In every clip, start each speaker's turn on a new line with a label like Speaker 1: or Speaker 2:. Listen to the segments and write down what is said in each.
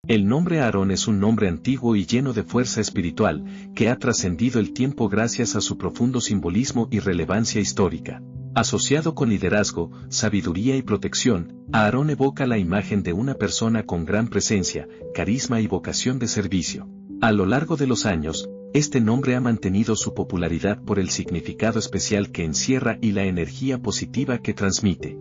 Speaker 1: El nombre Aarón es un nombre antiguo y lleno de fuerza espiritual, que ha trascendido el tiempo gracias a su profundo simbolismo y relevancia histórica. Asociado con liderazgo, sabiduría y protección, Aarón evoca la imagen de una persona con gran presencia, carisma y vocación de servicio. A lo largo de los años, este nombre ha mantenido su popularidad por el significado especial que encierra y la energía positiva que transmite.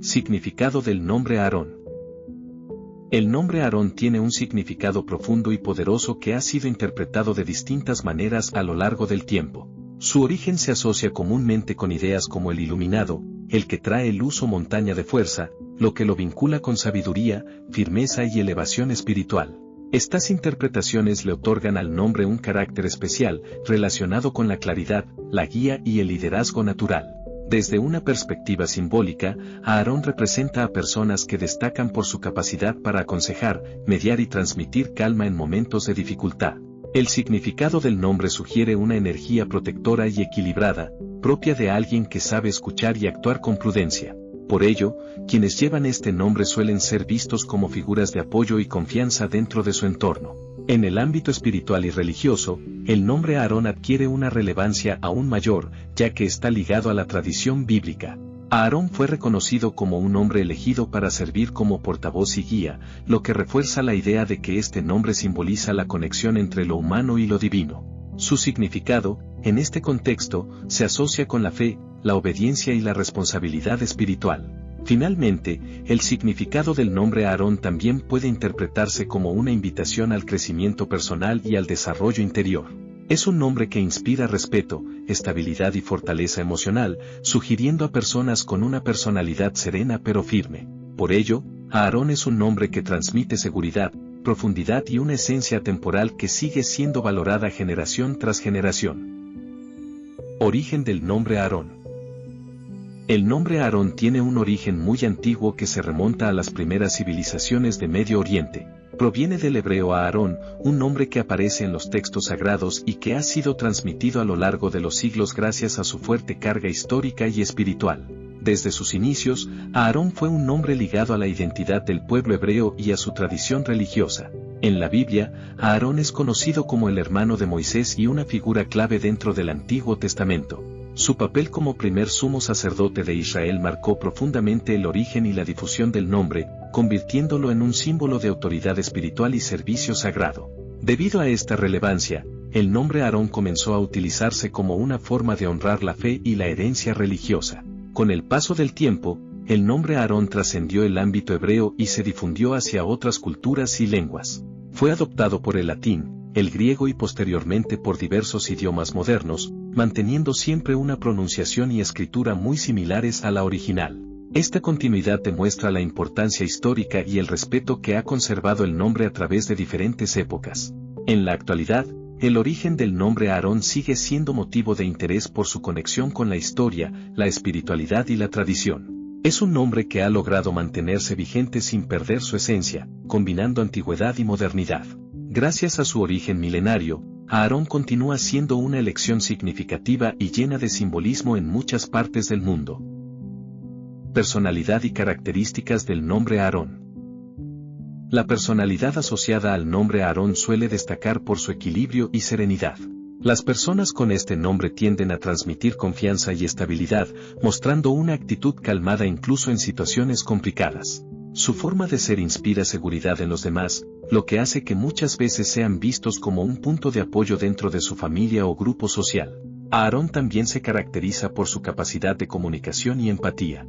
Speaker 1: Significado del nombre Aarón. El nombre Aarón tiene un significado profundo y poderoso que ha sido interpretado de distintas maneras a lo largo del tiempo. Su origen se asocia comúnmente con ideas como el iluminado, el que trae luz o montaña de fuerza, lo que lo vincula con sabiduría, firmeza y elevación espiritual. Estas interpretaciones le otorgan al nombre un carácter especial, relacionado con la claridad, la guía y el liderazgo natural. Desde una perspectiva simbólica, Aarón representa a personas que destacan por su capacidad para aconsejar, mediar y transmitir calma en momentos de dificultad. El significado del nombre sugiere una energía protectora y equilibrada, propia de alguien que sabe escuchar y actuar con prudencia. Por ello, quienes llevan este nombre suelen ser vistos como figuras de apoyo y confianza dentro de su entorno. En el ámbito espiritual y religioso, el nombre Aarón adquiere una relevancia aún mayor, ya que está ligado a la tradición bíblica. Aarón fue reconocido como un hombre elegido para servir como portavoz y guía, lo que refuerza la idea de que este nombre simboliza la conexión entre lo humano y lo divino. Su significado, en este contexto, se asocia con la fe, la obediencia y la responsabilidad espiritual. Finalmente, el significado del nombre Aarón también puede interpretarse como una invitación al crecimiento personal y al desarrollo interior. Es un nombre que inspira respeto, estabilidad y fortaleza emocional, sugiriendo a personas con una personalidad serena pero firme. Por ello, Aarón es un nombre que transmite seguridad, profundidad y una esencia temporal que sigue siendo valorada generación tras generación. Origen del nombre Aarón. El nombre Aarón tiene un origen muy antiguo que se remonta a las primeras civilizaciones de Medio Oriente. Proviene del hebreo Aarón, un nombre que aparece en los textos sagrados y que ha sido transmitido a lo largo de los siglos gracias a su fuerte carga histórica y espiritual. Desde sus inicios, Aarón fue un nombre ligado a la identidad del pueblo hebreo y a su tradición religiosa. En la Biblia, Aarón es conocido como el hermano de Moisés y una figura clave dentro del Antiguo Testamento. Su papel como primer sumo sacerdote de Israel marcó profundamente el origen y la difusión del nombre, convirtiéndolo en un símbolo de autoridad espiritual y servicio sagrado. Debido a esta relevancia, el nombre Aarón comenzó a utilizarse como una forma de honrar la fe y la herencia religiosa. Con el paso del tiempo, el nombre Aarón trascendió el ámbito hebreo y se difundió hacia otras culturas y lenguas. Fue adoptado por el latín, el griego y posteriormente por diversos idiomas modernos, manteniendo siempre una pronunciación y escritura muy similares a la original. Esta continuidad demuestra la importancia histórica y el respeto que ha conservado el nombre a través de diferentes épocas. En la actualidad, el origen del nombre Aarón sigue siendo motivo de interés por su conexión con la historia, la espiritualidad y la tradición. Es un nombre que ha logrado mantenerse vigente sin perder su esencia, combinando antigüedad y modernidad. Gracias a su origen milenario, Aarón continúa siendo una elección significativa y llena de simbolismo en muchas partes del mundo. Personalidad y características del nombre Aarón. La personalidad asociada al nombre Aarón suele destacar por su equilibrio y serenidad. Las personas con este nombre tienden a transmitir confianza y estabilidad, mostrando una actitud calmada incluso en situaciones complicadas. Su forma de ser inspira seguridad en los demás, lo que hace que muchas veces sean vistos como un punto de apoyo dentro de su familia o grupo social. Aarón también se caracteriza por su capacidad de comunicación y empatía.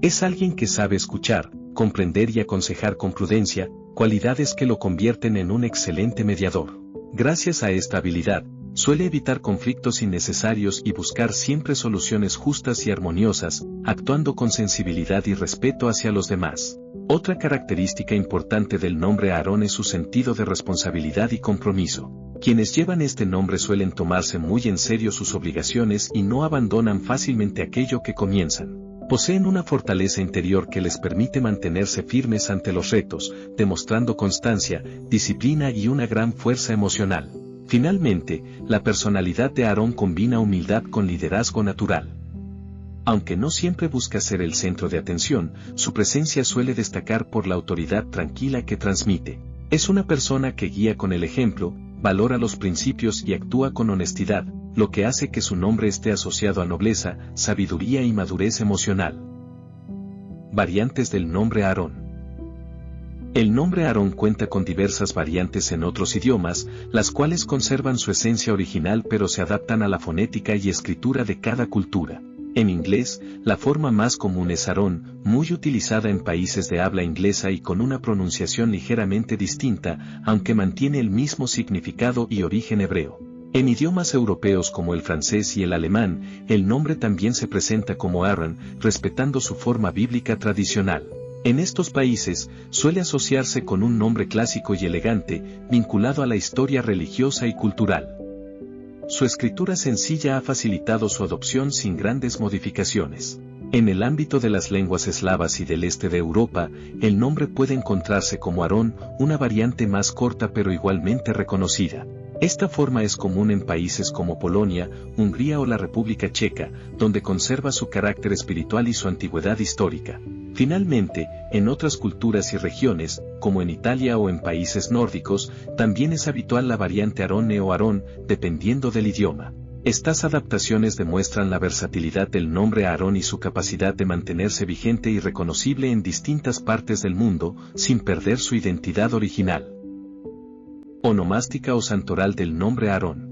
Speaker 1: Es alguien que sabe escuchar, comprender y aconsejar con prudencia, cualidades que lo convierten en un excelente mediador. Gracias a esta habilidad, suele evitar conflictos innecesarios y buscar siempre soluciones justas y armoniosas, actuando con sensibilidad y respeto hacia los demás. Otra característica importante del nombre Aarón es su sentido de responsabilidad y compromiso. Quienes llevan este nombre suelen tomarse muy en serio sus obligaciones y no abandonan fácilmente aquello que comienzan. Poseen una fortaleza interior que les permite mantenerse firmes ante los retos, demostrando constancia, disciplina y una gran fuerza emocional. Finalmente, la personalidad de Aarón combina humildad con liderazgo natural. Aunque no siempre busca ser el centro de atención, su presencia suele destacar por la autoridad tranquila que transmite. Es una persona que guía con el ejemplo, valora los principios y actúa con honestidad, lo que hace que su nombre esté asociado a nobleza, sabiduría y madurez emocional. Variantes del nombre Aarón. El nombre Aarón cuenta con diversas variantes en otros idiomas, las cuales conservan su esencia original pero se adaptan a la fonética y escritura de cada cultura. En inglés, la forma más común es Aarón, muy utilizada en países de habla inglesa y con una pronunciación ligeramente distinta, aunque mantiene el mismo significado y origen hebreo. En idiomas europeos como el francés y el alemán, el nombre también se presenta como Aaron, respetando su forma bíblica tradicional. En estos países, suele asociarse con un nombre clásico y elegante, vinculado a la historia religiosa y cultural. Su escritura sencilla ha facilitado su adopción sin grandes modificaciones. En el ámbito de las lenguas eslavas y del este de Europa, el nombre puede encontrarse como Aarón, una variante más corta pero igualmente reconocida. Esta forma es común en países como Polonia, Hungría o la República Checa, donde conserva su carácter espiritual y su antigüedad histórica. Finalmente, en otras culturas y regiones, como en Italia o en países nórdicos, también es habitual la variante Aarone o Aarón, dependiendo del idioma. Estas adaptaciones demuestran la versatilidad del nombre Aarón y su capacidad de mantenerse vigente y reconocible en distintas partes del mundo, sin perder su identidad original. Onomástica o santoral del nombre Aarón.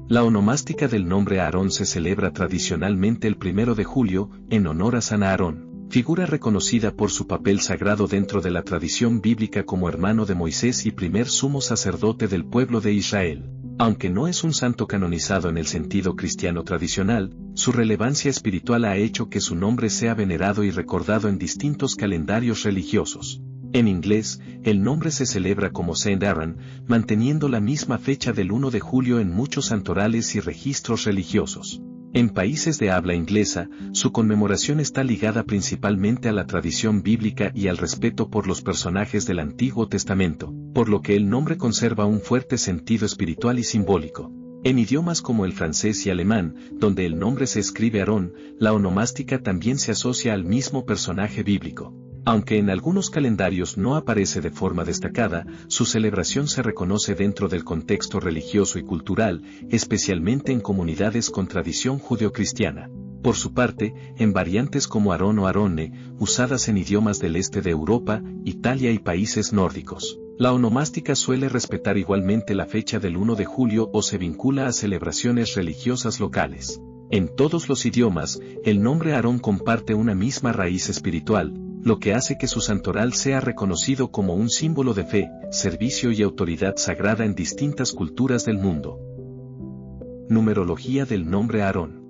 Speaker 1: La onomástica del nombre Aarón se celebra tradicionalmente el 1 de julio, en honor a San Aarón, figura reconocida por su papel sagrado dentro de la tradición bíblica como hermano de Moisés y primer sumo sacerdote del pueblo de Israel. Aunque no es un santo canonizado en el sentido cristiano tradicional, su relevancia espiritual ha hecho que su nombre sea venerado y recordado en distintos calendarios religiosos. En inglés, el nombre se celebra como Saint Aaron, manteniendo la misma fecha del 1 de julio en muchos santorales y registros religiosos. En países de habla inglesa, su conmemoración está ligada principalmente a la tradición bíblica y al respeto por los personajes del Antiguo Testamento, por lo que el nombre conserva un fuerte sentido espiritual y simbólico. En idiomas como el francés y alemán, donde el nombre se escribe Aarón, la onomástica también se asocia al mismo personaje bíblico. Aunque en algunos calendarios no aparece de forma destacada, su celebración se reconoce dentro del contexto religioso y cultural, especialmente en comunidades con tradición judeocristiana. Por su parte, en variantes como Aarón o Aarone, usadas en idiomas del este de Europa, Italia y países nórdicos, la onomástica suele respetar igualmente la fecha del 1 de julio o se vincula a celebraciones religiosas locales. En todos los idiomas, el nombre Aarón comparte una misma raíz espiritual, lo que hace que su santoral sea reconocido como un símbolo de fe, servicio y autoridad sagrada en distintas culturas del mundo. Numerología del nombre Aarón.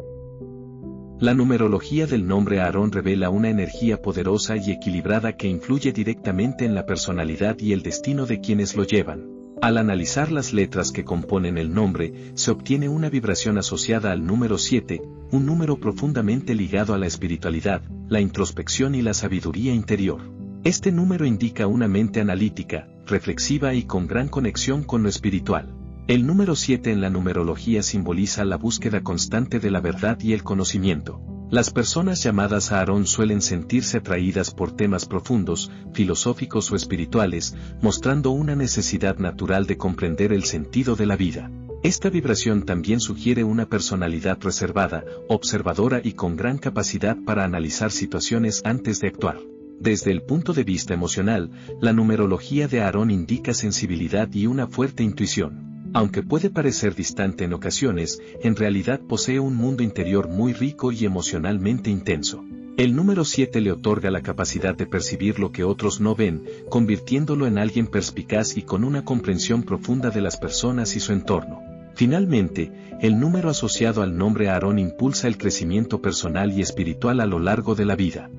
Speaker 1: La numerología del nombre Aarón revela una energía poderosa y equilibrada que influye directamente en la personalidad y el destino de quienes lo llevan. Al analizar las letras que componen el nombre, se obtiene una vibración asociada al número 7, un número profundamente ligado a la espiritualidad, la introspección y la sabiduría interior. Este número indica una mente analítica, reflexiva y con gran conexión con lo espiritual. El número 7 en la numerología simboliza la búsqueda constante de la verdad y el conocimiento. Las personas llamadas a Aarón suelen sentirse atraídas por temas profundos, filosóficos o espirituales, mostrando una necesidad natural de comprender el sentido de la vida. Esta vibración también sugiere una personalidad reservada, observadora y con gran capacidad para analizar situaciones antes de actuar. Desde el punto de vista emocional, la numerología de Aarón indica sensibilidad y una fuerte intuición. Aunque puede parecer distante en ocasiones, en realidad posee un mundo interior muy rico y emocionalmente intenso. El número 7 le otorga la capacidad de percibir lo que otros no ven, convirtiéndolo en alguien perspicaz y con una comprensión profunda de las personas y su entorno. Finalmente, el número asociado al nombre Aarón impulsa el crecimiento personal y espiritual a lo largo de la vida.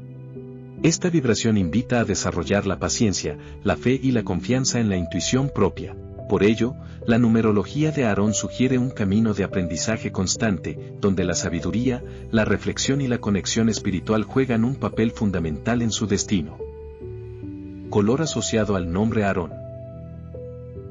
Speaker 1: Esta vibración invita a desarrollar la paciencia, la fe y la confianza en la intuición propia. Por ello, la numerología de Aarón sugiere un camino de aprendizaje constante, donde la sabiduría, la reflexión y la conexión espiritual juegan un papel fundamental en su destino. Color asociado al nombre Aarón.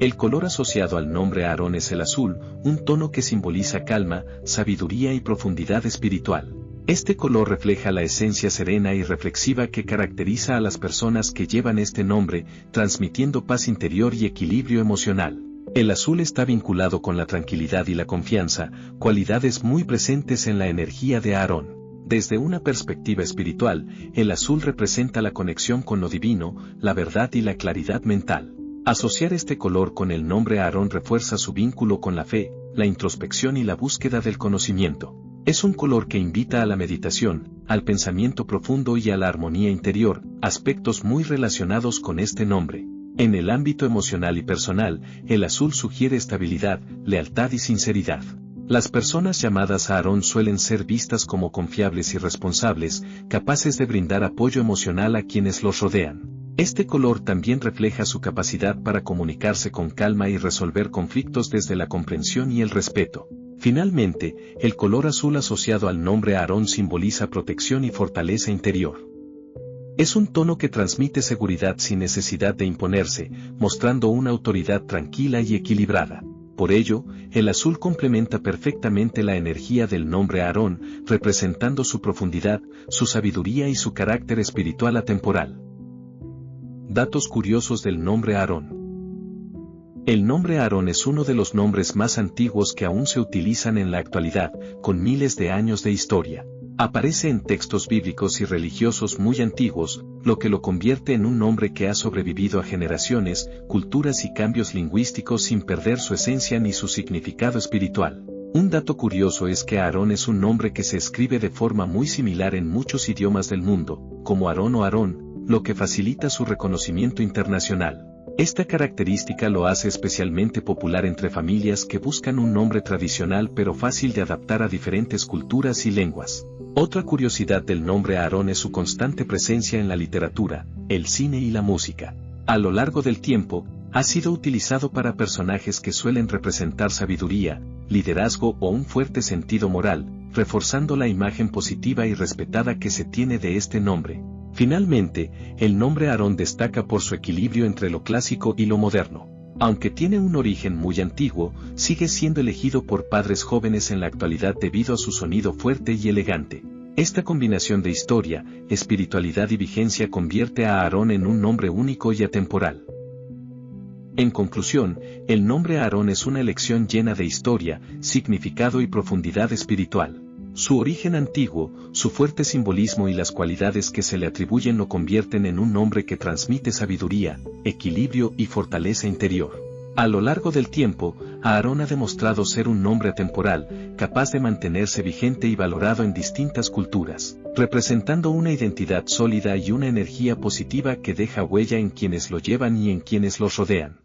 Speaker 1: El color asociado al nombre Aarón es el azul, un tono que simboliza calma, sabiduría y profundidad espiritual. Este color refleja la esencia serena y reflexiva que caracteriza a las personas que llevan este nombre, transmitiendo paz interior y equilibrio emocional. El azul está vinculado con la tranquilidad y la confianza, cualidades muy presentes en la energía de Aarón. Desde una perspectiva espiritual, el azul representa la conexión con lo divino, la verdad y la claridad mental. Asociar este color con el nombre Aarón refuerza su vínculo con la fe, la introspección y la búsqueda del conocimiento. Es un color que invita a la meditación, al pensamiento profundo y a la armonía interior, aspectos muy relacionados con este nombre. En el ámbito emocional y personal, el azul sugiere estabilidad, lealtad y sinceridad. Las personas llamadas Aarón suelen ser vistas como confiables y responsables, capaces de brindar apoyo emocional a quienes los rodean. Este color también refleja su capacidad para comunicarse con calma y resolver conflictos desde la comprensión y el respeto. Finalmente, el color azul asociado al nombre Aarón simboliza protección y fortaleza interior. Es un tono que transmite seguridad sin necesidad de imponerse, mostrando una autoridad tranquila y equilibrada. Por ello, el azul complementa perfectamente la energía del nombre Aarón, representando su profundidad, su sabiduría y su carácter espiritual atemporal. Datos curiosos del nombre Aarón. El nombre Aarón es uno de los nombres más antiguos que aún se utilizan en la actualidad, con miles de años de historia. Aparece en textos bíblicos y religiosos muy antiguos, lo que lo convierte en un nombre que ha sobrevivido a generaciones, culturas y cambios lingüísticos sin perder su esencia ni su significado espiritual. Un dato curioso es que Aarón es un nombre que se escribe de forma muy similar en muchos idiomas del mundo, como Aarón o Aarón, lo que facilita su reconocimiento internacional. Esta característica lo hace especialmente popular entre familias que buscan un nombre tradicional pero fácil de adaptar a diferentes culturas y lenguas. Otra curiosidad del nombre Aarón es su constante presencia en la literatura, el cine y la música. A lo largo del tiempo, ha sido utilizado para personajes que suelen representar sabiduría, liderazgo o un fuerte sentido moral, reforzando la imagen positiva y respetada que se tiene de este nombre. Finalmente, el nombre Aarón destaca por su equilibrio entre lo clásico y lo moderno. Aunque tiene un origen muy antiguo, sigue siendo elegido por padres jóvenes en la actualidad debido a su sonido fuerte y elegante. Esta combinación de historia, espiritualidad y vigencia convierte a Aarón en un nombre único y atemporal. En conclusión, el nombre Aarón es una elección llena de historia, significado y profundidad espiritual. Su origen antiguo, su fuerte simbolismo y las cualidades que se le atribuyen lo convierten en un nombre que transmite sabiduría, equilibrio y fortaleza interior. A lo largo del tiempo, Aarón ha demostrado ser un nombre atemporal, capaz de mantenerse vigente y valorado en distintas culturas, representando una identidad sólida y una energía positiva que deja huella en quienes lo llevan y en quienes los rodean.